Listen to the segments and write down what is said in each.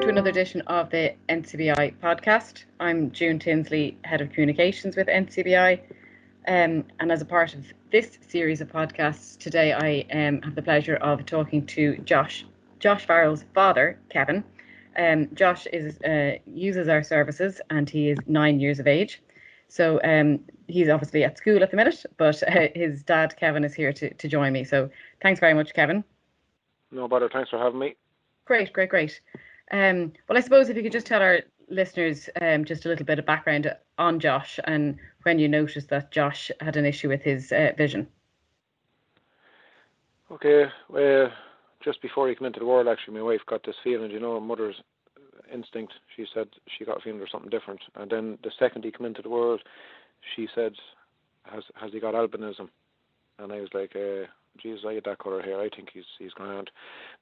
to another edition of the NCBI podcast. I'm June Tinsley, Head of Communications with NCBI. And as a part of this series of podcasts, today I have the pleasure of talking to Josh Farrell's father, Kevin. Josh uses our services and he is 9 years of age. So he's obviously at school at the minute, but his dad, Kevin, is here to join me. So thanks very much, Kevin. No bother, thanks for having me. Great. Well, I suppose if you could just tell our listeners just a little bit of background on Josh and when you noticed that Josh had an issue with his vision. Okay, just before he came into the world, actually, my wife got this feeling, a mother's instinct. She said she got a feeling there's something different. And then the second he came into the world, she said, has he got albinism? And I was like, Jesus, I get that colour hair. I think he's grand.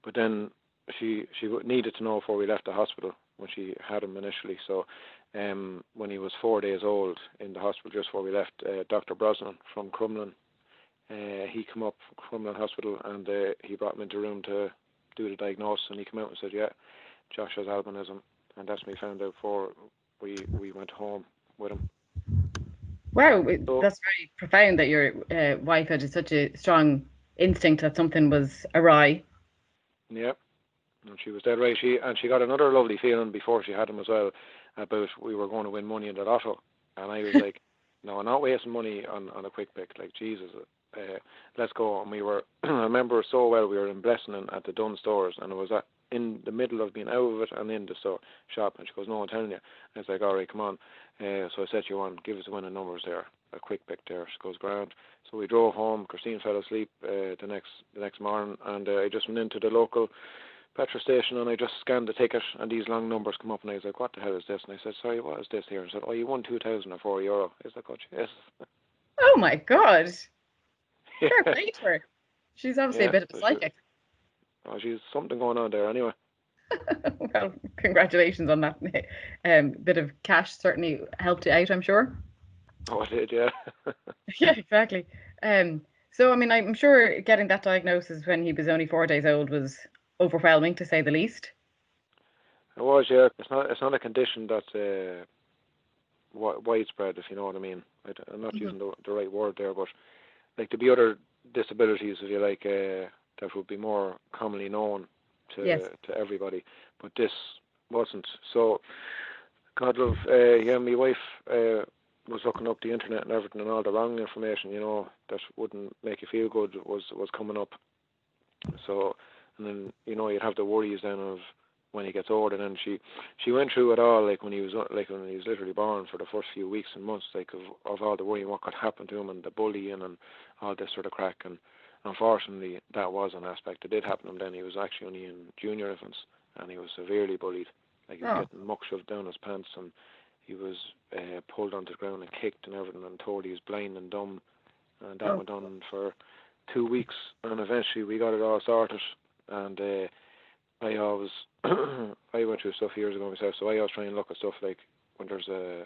But then she needed to know before we left the hospital when she had him initially. So when he was 4 days old in the hospital just before we left, Dr. Brosnan from Crumlin, he came up from Crumlin Hospital and he brought him into the room to do the diagnosis, and he came out and said, yeah, Josh has albinism. And that's when we found out before we went home with him. Wow, that's very profound that your wife had such a strong instinct that something was awry. Yeah. And she was dead right. She got another lovely feeling before she had him as well about we were going to win money in the lotto. And I was like, no, I'm not wasting money on a quick pick. Like, Jesus, let's go. And we were, I remember so well, we were in Blessing at the Dunn stores, and it was in the middle of being out of it and in the shop. And she goes, no, I'm telling you. And I was like, all right, come on. So I said to you, give us the winning numbers there, a quick pick there. She goes, grand. So we drove home. Christine fell asleep the next morning, and I just went into the local petrol station and I just scanned the ticket, and these long numbers come up, and I was like, what the hell is this? And I said, sorry, what is this here? And I said, oh, you won €2,004. I was like, oh, yes. Oh my God. Fair play to her. She's obviously a bit of a psychic. She's something going on there anyway. Well, congratulations on that. Bit of cash certainly helped you out, I'm sure. Oh, it did, yeah. Yeah, exactly. So, I mean, I'm sure getting that diagnosis when he was only 4 days old was overwhelming, to say the least. It was, yeah. It's not a condition that's widespread, if you know what I mean. I'm not using the right word there, but like there'd be other disabilities, if you like, that would be more commonly known to everybody, but this wasn't. So, God love, my wife was looking up the internet and everything, and all the wrong information, that wouldn't make you feel good was coming up. So, and then you'd have the worries then of when he gets older. And then she went through it all, like when he was literally born, for the first few weeks and months, like of all the worrying what could happen to him and the bullying and all this sort of crack. And unfortunately, that was an aspect that did happen to him. Then he was actually only in junior infants, and he was severely bullied. Like, he was getting muck shoved down his pants, and he was pulled onto the ground and kicked and everything, and told he was blind and dumb. And that went on for 2 weeks, and eventually we got it all sorted. And I always I went through stuff years ago myself, so I always try and look at stuff like when there's a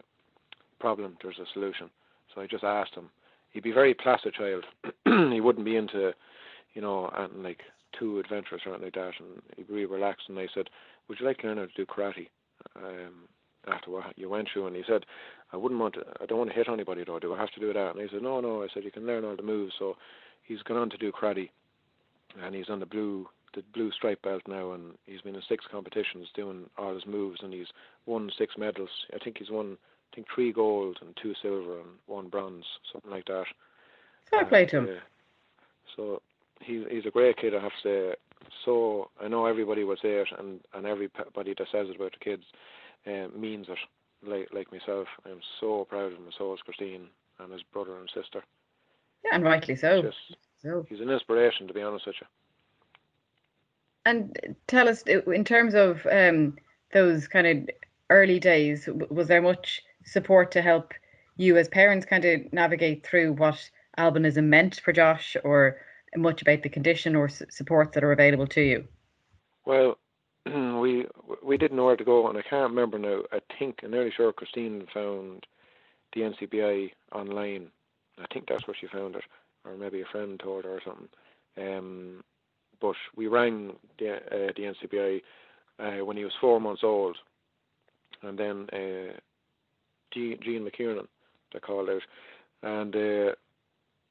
problem, there's a solution. So I just asked him. He'd be a very placid child. He wouldn't be into, anything like too adventurous or anything like that, and he'd be really relaxed. And I said, would you like to learn how to do karate after what you went through? And he said, I don't want to hit anybody though, do I have to do that? And I said, no, I said, you can learn all the moves. So he's gone on to do karate, and he's on the blue stripe belt now, and he's been in 6 competitions doing all his moves, and he's won 6 medals. I think he's won 3 gold and 2 silver and 1 bronze, something like that. Fair play to him. So he's a great kid, I have to say. So I know everybody would say it, and everybody that says it about the kids means it. Like myself, I'm so proud of him, and so is Christine and his brother and sister. Yeah, and rightly so. He's an inspiration, to be honest with you. And tell us, in terms of those kind of early days, was there much support to help you as parents kind of navigate through what albinism meant for Josh, or much about the condition or supports that are available to you? Well, we didn't know where to go, and I can't remember now. I'm nearly sure Christine found the NCBI online. I think that's where she found it, or maybe a friend told her or something. But we rang the NCBI when he was 4 months old, and then Jean McKiernan, they called out, and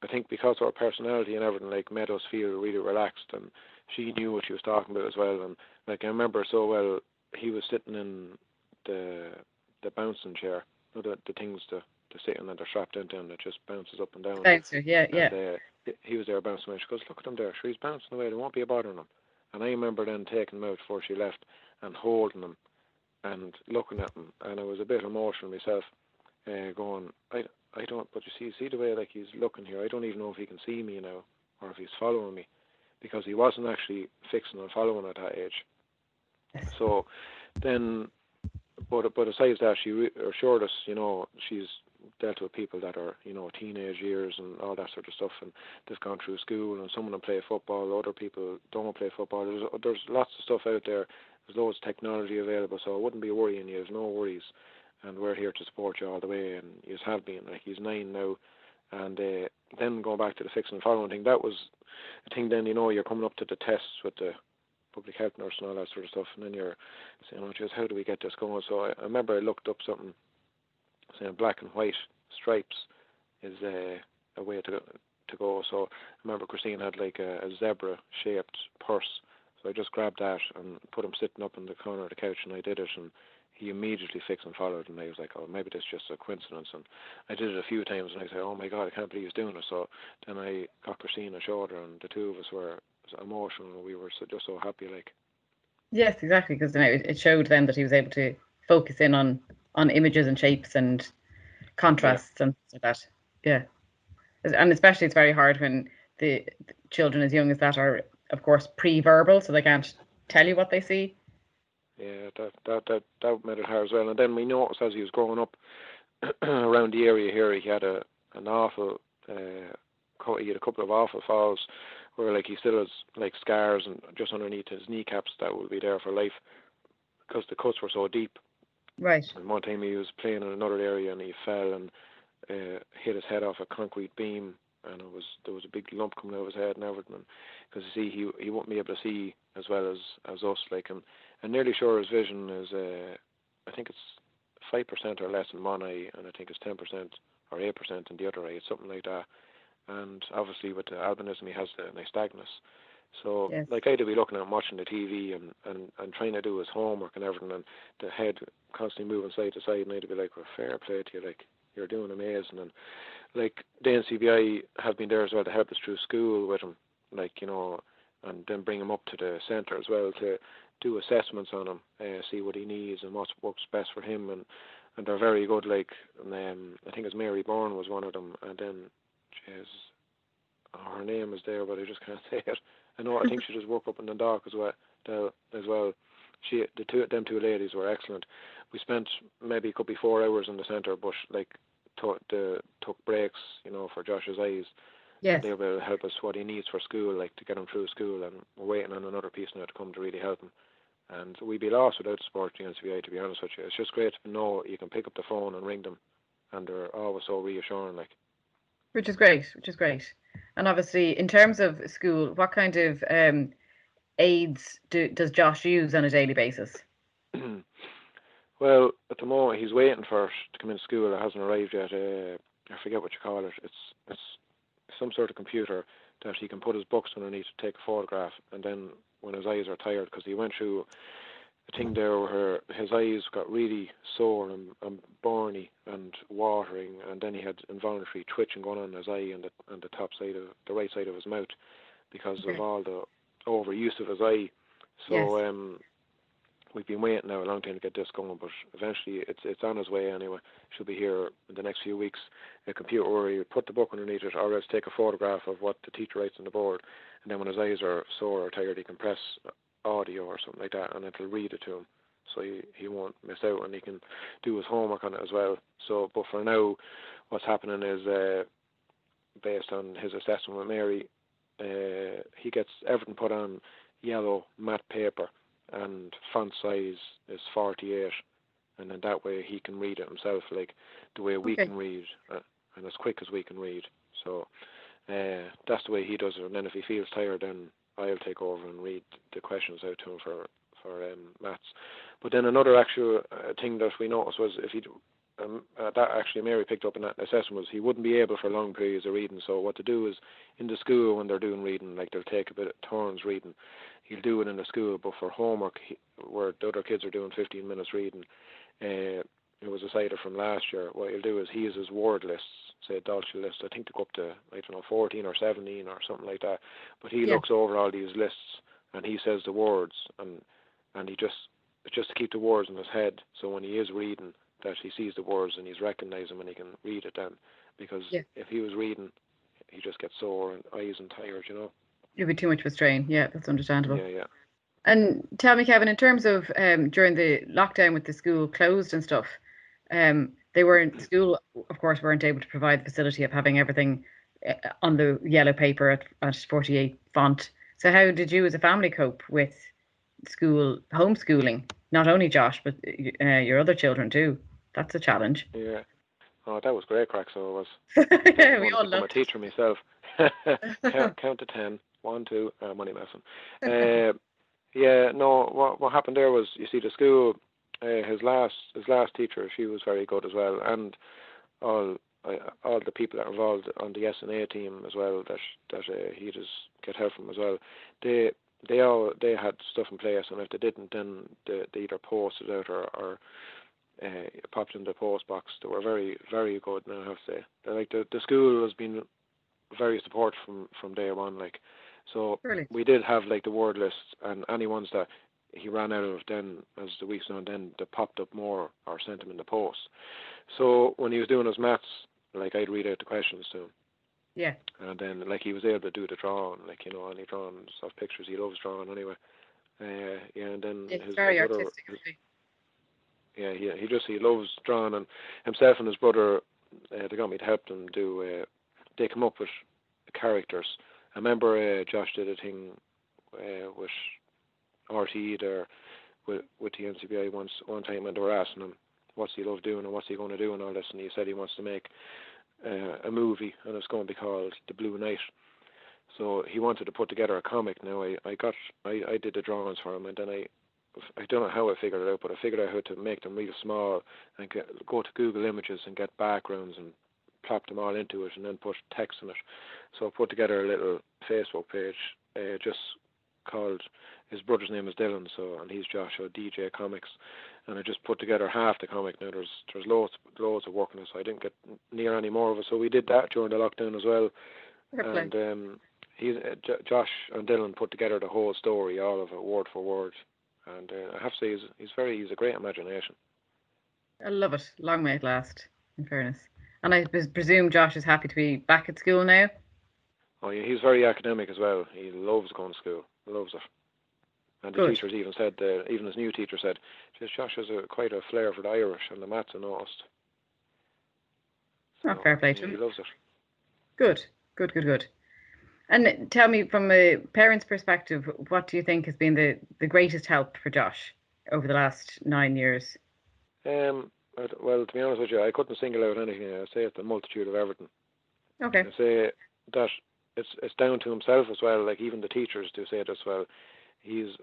I think because of her personality and everything, like, made us feel really relaxed, and she knew what she was talking about as well. And like, I remember so well, he was sitting in the bouncing chair, the things to sit in, and they're strapped into, and it just bounces up and down. Bouncer, yeah. And he was there bouncing away. She goes, "Look at him there. Sure, he's bouncing away. There won't be a bother on him." And I remember then taking him out before she left and holding him and looking at him, and I was a bit emotional myself, going, I don't, but you see the way, like, he's looking here. I don't even know if he can see me now, or if he's following me, because he wasn't actually fixing on following at that age. So then, but besides that, she assured us, she's dealt with people that are, teenage years and all that sort of stuff, and they've gone through school, and some of them play football, other people don't play football. There's lots of stuff out there. There's loads of technology available, so it wouldn't be worrying you. There's no worries, and we're here to support you all the way, and you have been. Like, he's 9 now, and then going back to the fixing and following thing, that was a thing. Then, you're coming up to the tests with the public health nurse and all that sort of stuff, and then you're saying, "Oh, just how do we get this going?" So I remember I looked up something saying black and white stripes is a way to go. So I remember Christine had like a zebra-shaped purse, so I just grabbed that and put him sitting up in the corner of the couch, and I did it, and he immediately fixed and followed, and I was like, "Oh, maybe this is just a coincidence." And I did it a few times, and I said, "Oh my God, I can't believe he's doing it." So then I got Christine a shoulder, and the two of us were emotional. We were just so happy, like. Yes, exactly, because it showed then that he was able to focus in on images and shapes and contrasts and stuff like that. Yeah, and especially it's very hard when the children as young as that are, of course, pre-verbal, so they can't tell you what they see. Yeah, that made it hard as well. And then we noticed as he was growing up around the area here, he had an awful, he had a couple of awful falls where, like, he still has like scars and just underneath his kneecaps that will be there for life because the cuts were so deep. Right. And one time he was playing in another area and he fell and hit his head off a concrete beam, and there was a big lump coming out of his head and everything. Because you see, he wouldn't be able to see as well as us, like, and I'm nearly sure his vision is I think it's 5% or less in one eye, and I think it's 10% or 8% in the other eye. It's something like that. And obviously with the albinism, he has the nystagmus. So, yes. Like, I'd be looking at him watching the TV and trying to do his homework and everything, and the head constantly moving side to side, and I'd be like, "Well, fair play to you, like, you're doing amazing." And like, the NCBI have been there as well to help us through school with him, like, and then bring him up to the centre as well to do assessments on him, see what he needs and what works best for him, and they're very good. Like, I think it's Mary Bourne was one of them, and then her name is there, but I just can't say it. I think she just worked up in Dundalk as well. Them two ladies were excellent. We spent maybe it could be 4 hours in the centre, but like took breaks, for Josh's eyes. Yes. They were able to help us what he needs for school, like to get him through school, and we're waiting on another piece now to come to really help him. And we'd be lost without the support of the NCBI, to be honest with you. It's just great to know you can pick up the phone and ring them, and they're always so reassuring, like. Which is great. And obviously, in terms of school, what kind of aids does Josh use on a daily basis? Well, at the moment he's waiting for it to come into school. It hasn't arrived yet. I forget what you call it. It's some sort of computer that he can put his books underneath to take a photograph, and then when his eyes are tired, because he went through a thing there where his eyes got really sore and burny and watering, and then he had involuntary twitching going on in his eye and the top side of the right side of his mouth because of all the overuse of his eye. So yes. We've been waiting now a long time to get this going, but eventually it's on its way anyway. Should be here in the next few weeks. A computer where you put the book underneath it, or else take a photograph of what the teacher writes on the board, and then when his eyes are sore or tired, he can press audio or something like that, and it'll read it to him, so he won't miss out, and he can do his homework on it as well. So, but for now, what's happening is based on his assessment with Mary, he gets everything put on yellow matte paper, and font size is 48, and then that way he can read it himself, like the way we can read, and as quick as we can read. So that's the way he does it. And then if he feels tired, then I'll take over and read the questions out to him for maths. But then another actual thing that we noticed was if he that actually Mary picked up in that assessment was he wouldn't be able for long periods of reading. So what to do is in the school when they're doing reading, like they'll take a bit of turns reading, he'll do it in the school, but for homework where the other kids are doing 15 minutes reading, it was a cider from last year, what he'll do is he uses word lists, say a Dolce list, I think to go up to, I don't know, 14 or 17 or something like that, but he looks over all these lists and he says the words, and he just, it's just to keep the words in his head, so when he is reading, that he sees the words and he's recognizing when he can read it then, because if he was reading, he just gets sore and eyes and tired, you know. It'd be too much of a strain. Yeah, that's understandable. Yeah. And tell me, Kevin, in terms of during the lockdown with the school closed and stuff, they weren't, school, of course, weren't able to provide the facility of having everything on the yellow paper at 48 font. So how did you as a family cope with school homeschooling? Not only Josh, but your other children too. That's a challenge. Yeah. Oh, that was great crack, so it was. We all I'm a teacher myself. count to 10. 1, 2, money messing. Yeah, no, what happened there was, you see, the school, his last teacher, she was very good as well, and all the people that are involved on the S&A team as well, that he just get help from as well. They had stuff in place, and if they didn't, then they either posted out or popped in the post box. They were very, very good now, I have to say. Like the school has been very supportive from day one, like. So we did have like the word lists, and any ones that he ran out of, then as the weeks went on, then they popped up more or sent him in the post. So when he was doing his maths, like I'd read out the questions to him. Yeah. And then like he was able to do the drawing, like, you know, any drawings of pictures. He loves drawing anyway. And then he's very artistic. He loves drawing, and himself and his brother, they got me to help them do. They come up with characters. I remember Josh did a thing with RTE there with the NCBI one time, and they were asking him what's he love doing and what's he going to do and all this, and he said he wants to make a movie, and it's going to be called The Blue Knight. So he wanted to put together a comic. Now I did the drawings for him, and then I don't know how I figured it out, but I figured out how to make them really small and go to Google Images and get backgrounds and plop them all into it and then put text in it. So I put together a little Facebook page just called, his brother's name is Dylan, and he's Joshua DJ Comics, and I just put together half the comic. Now there's loads of work on it, so I didn't get near any more of it. So we did that during the lockdown as well. And Josh and Dylan put together the whole story, all of it, word for word. And I have to say, he's a great imagination. I love it. Long may it last, in fairness. And I presume Josh is happy to be back at school now? Oh yeah, he's very academic as well. He loves going to school. Loves it. And the teachers even said, even his new teacher said, Josh has quite a flair for the Irish and the maths and noticed. So, fair play to him. He loves it. Good. And tell me, from a parent's perspective, what do you think has been the greatest help for Josh over the last 9 years? Well, to be honest with you, I couldn't single out anything. I say it's the multitude of everything. Okay. I say that it's down to himself as well. Like even the teachers do say this well. He's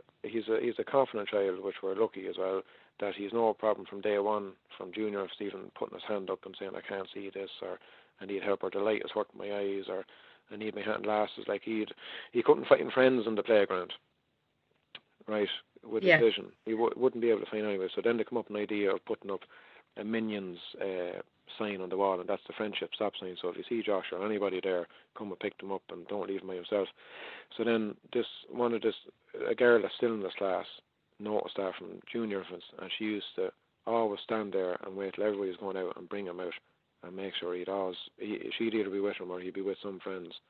a confident child, which we're lucky as well. That he's no problem from day one, from junior of Stephen putting his hand up and saying I can't see this, or I need help, or the light is hurting my eyes, or I need my hand glasses. Like he couldn't find friends in the playground, right? With his vision, he wouldn't be able to find anyway. So then they come up with an idea of putting up a Minions sign on the wall, and that's the friendship stop sign. So if you see Josh or anybody there, come and pick them up and don't leave them by himself. So then a girl that's still in this class noticed that from junior infants, and she used to always stand there and wait till everybody's going out and bring him out and make sure she'd either be with him or he'd be with some friends,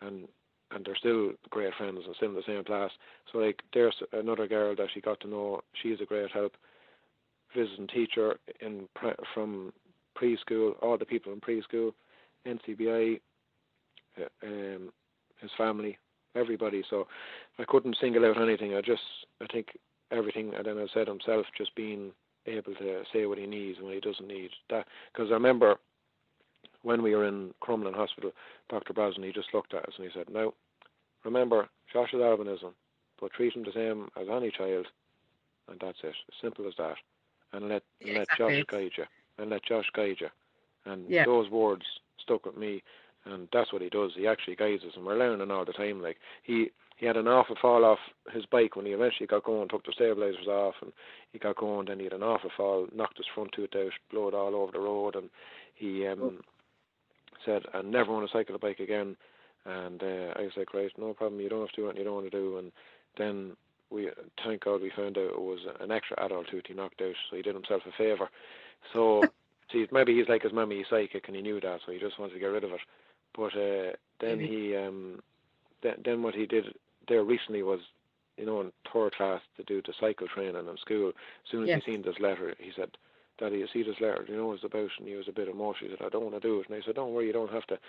and they're still great friends and still in the same class. So like there's another girl that she got to know. She's a great help. Visiting teacher from preschool, all the people in preschool, NCBI, his family, everybody. So I couldn't single out anything. I think everything. And then I said himself, just being able to say what he needs and what he doesn't need. That, because I remember when we were in Crumlin Hospital, Dr. Brosnan, he just looked at us and he said, "Now, remember, Josh has albinism, but treat him the same as any child, and that's it. Simple as that. And let Exactly. Josh guide you. And let Josh guide you. And Yeah. those words stuck with me, and that's what he does. He actually guides us, and we're learning all the time. Like he had an awful fall off his bike when he eventually got going, took the stabilizers off, and he got going. Then he had an awful fall, knocked his front tooth out, blew it all over the road, and he said, "I never want to cycle a bike again." And I was like, "Right, no problem. You don't have to do what you don't want to do." And then thank God, we found out it was an extra adult tooth he knocked out, so he did himself a favour. So, see, maybe he's like his mummy, he's psychic, and he knew that, so he just wanted to get rid of it. But then he, then what he did there recently was, in third class to do the cycle training in school. As soon as he seen this letter, he said, "Daddy, you see this letter? Do you know what it's about?" And he was a bit emotional. He said, "I don't want to do it." And I said, "Don't worry, you don't have to."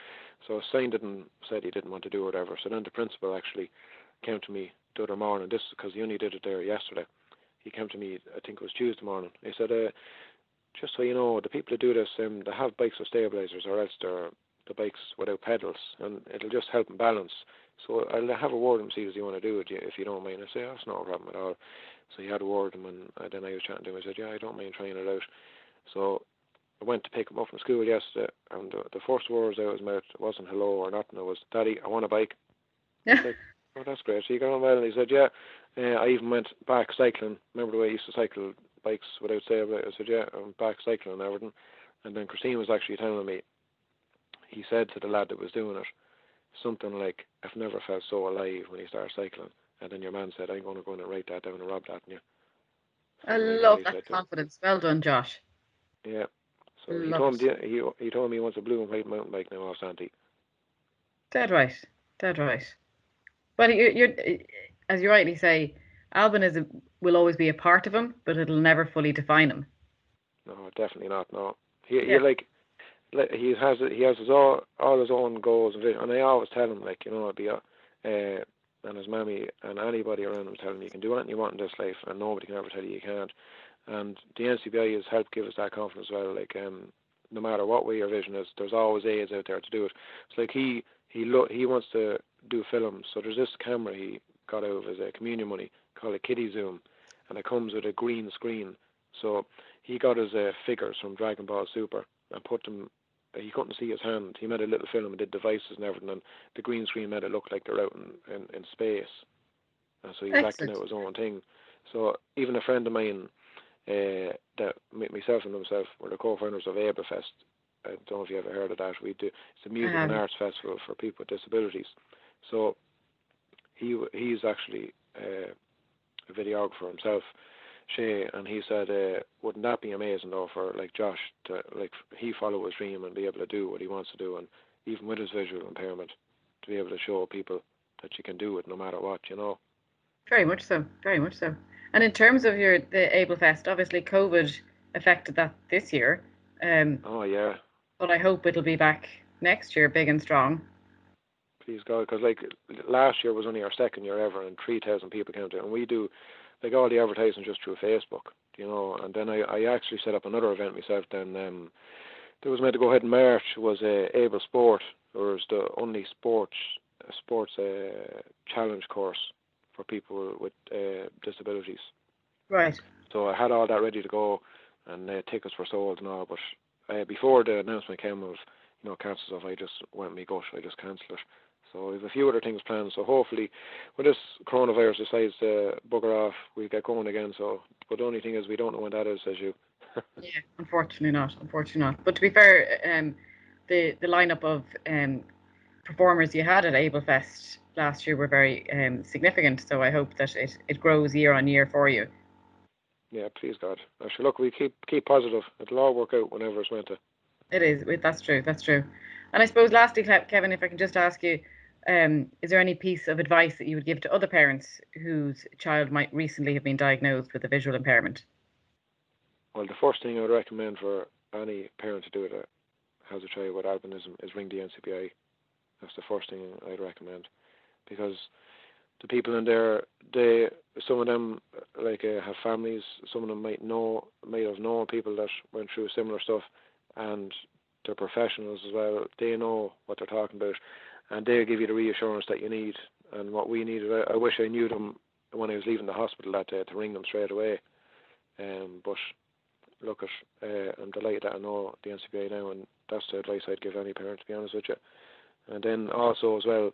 So signed it and said he didn't want to do it whatever. So then the principal actually came to me the other morning. This because he only did it there yesterday. He came to me, I think it was Tuesday morning. He said, "Just so you know, the people who do this, they have bikes with stabilizers, or else they're the bikes without pedals, and it'll just help them balance. So I'll have a word with him, see does he want to do it, if you don't mind." I said, "That's no problem at all." So he had a word with him, and then I was chatting to him. I said, "Yeah, I don't mind trying it out." So I went to pick him up from school yesterday, and the first words out of his mouth wasn't hello or nothing. It was, "Daddy, I want a bike." I was like, "Oh, that's great. So you got on well?" And he said, "Yeah." I even went back cycling. Remember the way I used to cycle bikes without stabilizers? I said, "Yeah, I'm back cycling and everything." And then Christine was actually telling me, he said to the lad that was doing it, something like, "I've never felt so alive when he started cycling." And then your man said, "I'm going to go in and write that down and rub that in you." I Something like that, love he that said to him. confidence. Well done, Josh. Yeah. So he Love told me it. he told me he wants a blue and white mountain bike now off Santee. Dead right. Dead right. Well, you're as you rightly say, albinism will always be a part of him, but it'll never fully define him. No, definitely not. No, he Yeah. he has his all his own goals and vision. And I always tell him, like, it'd be and his mammy and anybody around him tell him, you can do anything you want in this life, and nobody can ever tell you you can't. And the NCBI has helped give us that confidence as well. Like, no matter what way your vision is, there's always aids out there to do it. It's like he wants to do films, so there's this camera he got out of his communion money called a Kiddie Zoom, and it comes with a green screen. So he got his figures from Dragon Ball Super and put them. He couldn't see his hand. He made a little film and did devices and everything, and the green screen made it look like they're out in space. And so he was acting Excellent. out his own thing. So even a friend of mine, that myself and himself were the co-founders of Ablefest. I don't know if you ever heard of that. We do. It's a music and arts festival for people with disabilities. So he's actually a videographer himself, Shay, and he said, wouldn't that be amazing though for like Josh to like he follow his dream and be able to do what he wants to do, and even with his visual impairment, to be able to show people that you can do it no matter what, you know. Very much so. Very much so. And in terms of the Ablefest, obviously COVID affected that this year. Oh yeah. But I hope it'll be back next year, big and strong. Please God, because like last year was only our second year ever, and 3,000 people came to it, and we do like all the advertising just through Facebook, you know. And then I actually set up another event myself. Then there was meant to go ahead in March was Able Sport, or was the only sports challenge course for people with disabilities. Right. So I had all that ready to go, and tickets were sold and all. But before the announcement came of cancel stuff, I just went me gosh, I just cancelled it. So we have a few other things planned. So hopefully, when this coronavirus decides to bugger off, we get going again. So, but the only thing is we don't know when that is, says you. Yeah, unfortunately not. Unfortunately not. But to be fair, the lineup of performers you had at Ablefest last year were very significant. So I hope that it grows year on year for you. Yeah, please God. Actually, look, we keep positive. It'll all work out whenever it's meant to. It is. That's true. That's true. And I suppose lastly, Kevin, if I can just ask you, is there any piece of advice that you would give to other parents whose child might recently have been diagnosed with a visual impairment? Well, the first thing I would recommend for any parent to do that has a child with albinism is ring the NCBI. That's the first thing I'd recommend, because the people in there, some of them have families. Some of them might have known people that went through similar stuff, and they're professionals as well. They know what they're talking about, and they'll give you the reassurance that you need and what we needed. I wish I knew them when I was leaving the hospital that day to ring them straight away. But look, I'm delighted that I know the NCBI now, and that's the advice I'd give any parent, to be honest with you. And then also as well,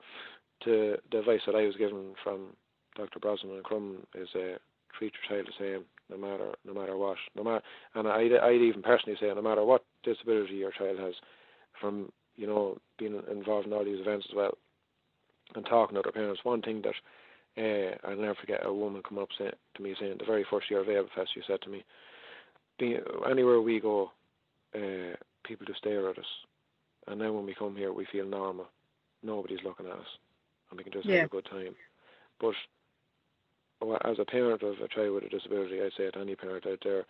the advice that I was given from Dr. Brosnan and Crum is treat your child the same, no matter what, and I'd even personally say no matter what disability your child has, from being involved in all these events as well, and talking to other parents. One thing that I'll never forget, a woman come up to me saying the very first year of Ablefest, she said to me, anywhere we go, people just stare at us, and then when we come here we feel normal, nobody's looking at us, and we can just have a good time. But as a parent of a child with a disability, I say to any parent out there,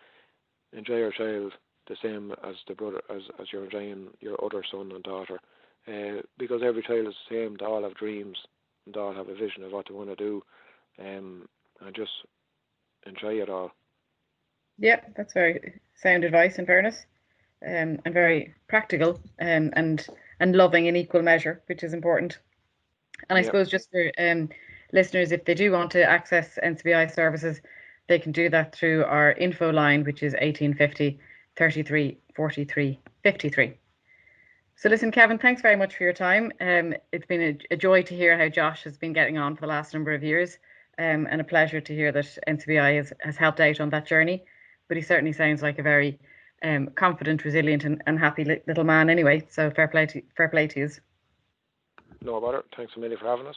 enjoy your child the same as as you're enjoying your other son and daughter, because every child is the same. They all have dreams, and they all have a vision of what they want to do, and just enjoy it all. Yeah, that's very sound advice, in fairness, and very practical, and loving in equal measure, which is important. And I suppose just for listeners, if they do want to access NCBI services, they can do that through our info line, which is 1850 33 43 53. So listen, Kevin, thanks very much for your time. It's been a joy to hear how Josh has been getting on for the last number of years, and a pleasure to hear that NCBI has helped out on that journey. But he certainly sounds like a very confident, resilient and happy little man anyway. So fair play to you. No bother. Thanks a million for having us.